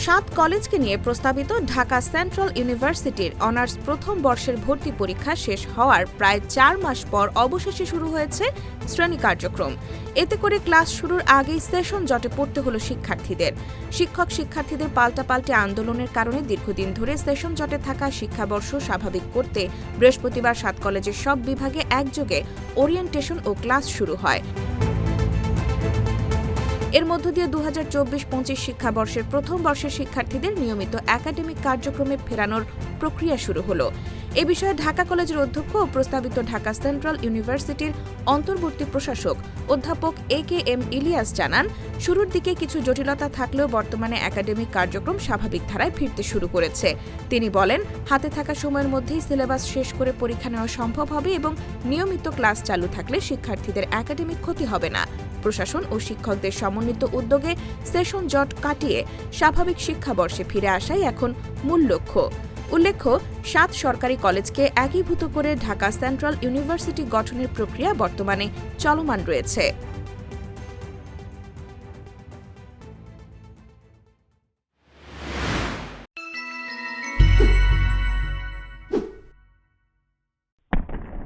7 কলেজকে নিয়ে প্রস্তাবিত ঢাকা সেন্ট্রাল ইউনিভার্সিটির অনার্স প্রথম বর্ষের ভর্তি পরীক্ষা শেষ হওয়ার প্রায় 4 মাস পর অবশেষে শুরু হয়েছে শ্রেণী কার্যক্রম। এতে করে ক্লাস শুরুর আগেই সেশন জটে পড়তে হলো শিক্ষার্থীদের। শিক্ষার্থীদের পাল্টাপাল্টি আন্দোলনের কারণে দীর্ঘদিন ধরে সেশন জটে থাকা শিক্ষাবর্ষ স্বাভাবিক করতে বৃহস্পতিবার 7 কলেজের সব বিভাগে একযোগে ওরিয়েন্টেশন ও ক্লাস শুরু হয়। এর মধ্য দিয়ে 2024-25 শিক্ষাবর্ষের প্রথম বর্ষের শিক্ষার্থীদের নিয়মিত একাডেমিক কার্যক্রমে ফেরানোর প্রক্রিয়া শুরু হলো। এ বিষয়ে ঢাকা কলেজের অধ্যক্ষ ও প্রস্তাবিত ঢাকা সেন্ট্রাল ইউনিভার্সিটির অন্তর্বর্তী প্রশাসক অধ্যাপক AKM ইলিয়াস জানান, শুরুর দিকে কিছু জটিলতা থাকলেও বর্তমানে একাডেমিক কার্যক্রম স্বাভাবিক ধারায় ফিরতে শুরু করেছে। তিনি বলেন, হাতে থাকা সময়ের মধ্যেই সিলেবাস শেষ করে পরীক্ষা নেওয়া সম্ভব হবে এবং নিয়মিত ক্লাস চালু থাকলে শিক্ষার্থীদের একাডেমিক ক্ষতি হবে না। প্রশাসন ও শিক্ষকদের সমন্বিত উদ্যোগে সেশন জট কাটিয়ে স্বাভাবিক শিক্ষাবর্ষে ফিরে আসাই এখন মূল লক্ষ্য। উল্লেখ্য, 7 সরকারি কলেজকে একীভূত করে ঢাকা সেন্ট্রাল ইউনিভার্সিটি গঠনের প্রক্রিয়া বর্তমানে চলমান রয়েছে।